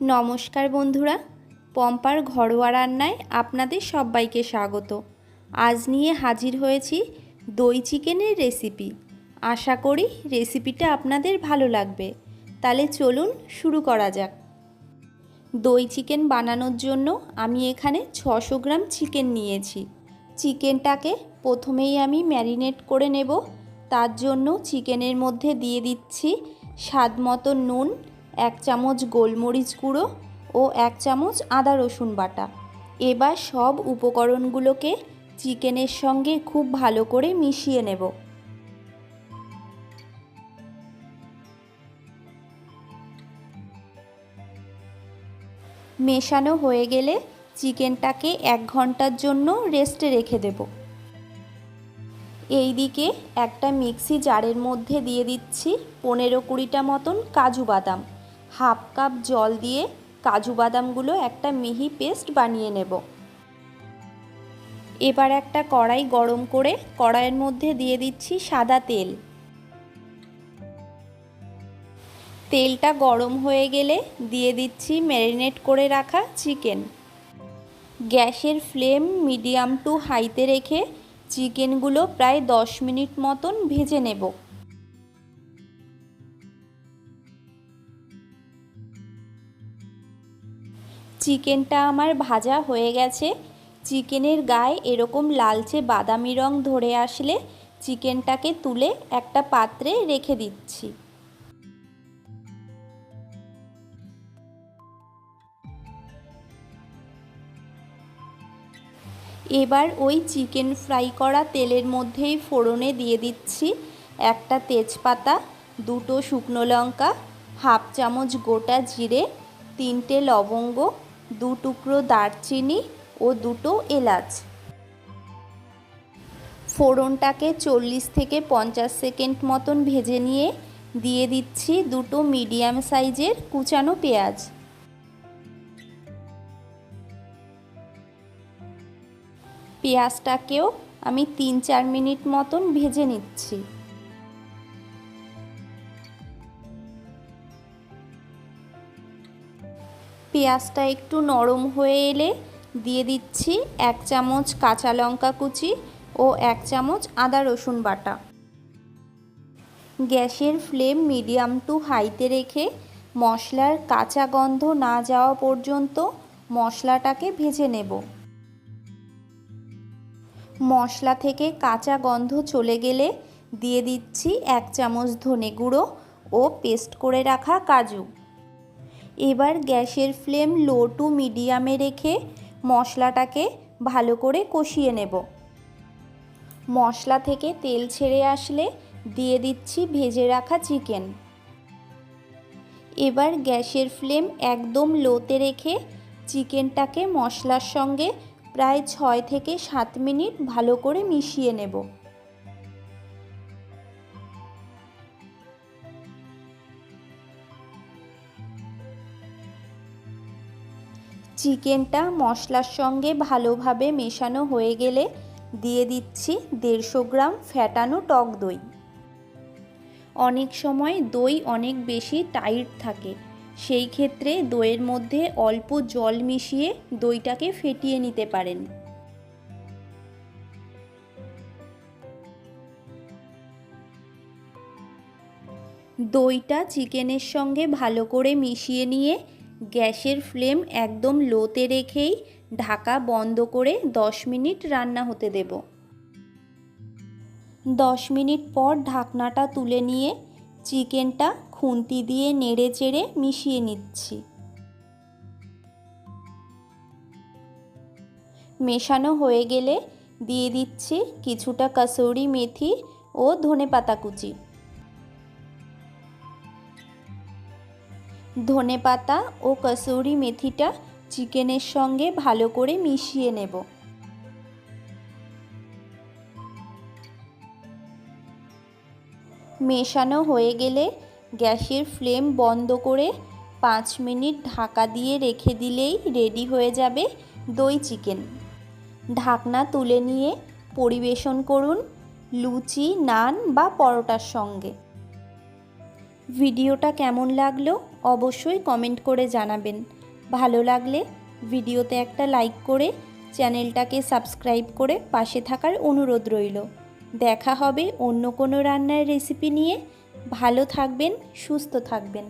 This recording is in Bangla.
নমস্কার বন্ধুরা, পম্পার ঘরোয়া রান্নায় আপনাদের সবাইকে স্বাগত। আজ নিয়ে হাজির হয়েছি দই চিকেনের রেসিপি। আশা করি রেসিপিটা আপনাদের ভালো লাগবে। তাহলে চলুন শুরু করা যাক। দই চিকেন বানানোর জন্য আমি এখানে 600 গ্রাম চিকেন নিয়েছি। চিকেনটাকে প্রথমেই আমি ম্যারিনেট করে নেব। তার জন্য চিকেনের মধ্যে দিয়ে দিচ্ছি স্বাদ মতো নুন, 1 চামচ গোলমরিচ গুঁড়ো ও 1 চামচ আদা রসুন বাটা। এবার সব উপকরণগুলোকে চিকেনের সঙ্গে খুব ভালো করে মিশিয়ে নেব। মেশানো হয়ে গেলে চিকেনটাকে 1 ঘন্টার জন্য রেস্টে রেখে দেব। এইদিকে একটা মিক্সি জারের মধ্যে দিয়ে দিচ্ছি 15-20টা মতন কাজু বাদাম। হাফ কাপ জল দিয়ে কাজু বাদামগুলো একটা মিহি পেস্ট বানিয়ে নেব। এবার একটা কড়াই গরম করে কড়াইয়ের মধ্যে দিয়ে দিচ্ছি সাদা তেল। তেলটা গরম হয়ে গেলে দিয়ে দিচ্ছি ম্যারিনেট করে রাখা চিকেন। গ্যাসের ফ্লেম মিডিয়াম টু হাইতে রেখে চিকেনগুলো প্রায় 10 মিনিট মতন ভেজে নেব। চিকেনটা আমার ভাজা হয়ে গেছে। চিকেনের গায়ে এরকম লালচে বাদামি রং ধরে আসলে চিকেনটাকে তুলে একটা পাত্রে রেখে দিচ্ছি। এবার ওই চিকেন ফ্রাই করা তেলের মধ্যেই ফোড়নে দিয়ে দিচ্ছি একটা তেজপাতা, 2টো শুকনো লঙ্কা, হাফ চামচ গোটা জিরে, 3টে লবঙ্গ, 2 টুকরো দারচিনি ও 2টো এলাচ। ফোড়নটাকে 40 থেকে 50 সেকেন্ড মতন ভেজে নিয়ে দিয়ে দিচ্ছি 2টো মিডিয়াম সাইজের কুচানো পেঁয়াজ। পেঁয়াজটাকেও আমি 3-4 মিনিট মতন ভেজে নিচ্ছি। পেঁয়াজটা একটু নরম হয়ে এলে দিয়ে দিচ্ছি 1 চামচ কাঁচা লঙ্কা কুচি ও 1 চামচ আদা রসুন বাটা। গ্যাসের ফ্লেম মিডিয়াম টু হাইতে রেখে মশলার কাঁচা গন্ধ না যাওয়া পর্যন্ত মশলাটাকে ভেজে নেব। মশলা থেকে কাঁচা গন্ধ চলে গেলে দিয়ে দিচ্ছি 1 চামচ ধনে গুঁড়ো ও পেস্ট করে রাখা কাজু। এবার গ্যাসের ফ্লেম লো টু মিডিয়ামে রেখে মশলাটাকে ভালো করে কষিয়ে নেব। মশলা থেকে তেল ছেড়ে আসলে দিয়ে দিচ্ছি ভেজে রাখা চিকেন। এবার গ্যাসের ফ্লেম একদম লোতে রেখে চিকেনটাকে মশলার সঙ্গে প্রায় 6 থেকে 7 মিনিট ভালো করে মিশিয়ে নেব। চিকেনটা মশলার সঙ্গে ভালোভাবে মেশানো হয়ে গেলে দিয়ে দিচ্ছি 150 গ্রাম ফ্যাটানো টক দই। অনেক সময় দই অনেক বেশি টাইট থাকে, সেই ক্ষেত্রে দইয়ের মধ্যে অল্প জল মিশিয়ে দইটাকে ফেটিয়ে নিতে পারেন। দইটা চিকেনের সঙ্গে ভালো করে মিশিয়ে নিয়ে গ্যাসের ফ্লেম একদম লোতে রেখেই ঢাকা বন্ধ করে 10 মিনিট রান্না হতে দেব। 10 মিনিট পর ঢাকনাটা তুলে নিয়ে চিকেনটা খুন্তি দিয়ে নেড়ে চেড়ে মিশিয়ে নিচ্ছি। মেশানো হয়ে গেলে দিয়ে দিচ্ছি কিছুটা কসুরি মেথি ও ধনেপাতা কুচি। ধনেপাতা ও কসুরি মেথিটা চিকেনের সঙ্গে ভালো করে মিশিয়ে নেব। মেশানো হয়ে গেলে গ্যাসের ফ্লেম বন্ধ করে 5 মিনিট ঢাকা দিয়ে রেখে দিলেই রেডি হয়ে যাবে দই চিকেন। ঢাকনা তুলে নিয়ে পরিবেশন করুন লুচি, নান বা পরোটার সঙ্গে। ভিডিওটা কেমন লাগলো অবশ্যই কমেন্ট করে জানাবেন। ভালো লাগলে ভিডিওতে একটা লাইক করে চ্যানেলটাকে সাবস্ক্রাইব করে পাশে থাকার অনুরোধ রইল। দেখা হবে অন্য কোনো রান্নার রেসিপি নিয়ে। ভালো থাকবেন, সুস্থ থাকবেন।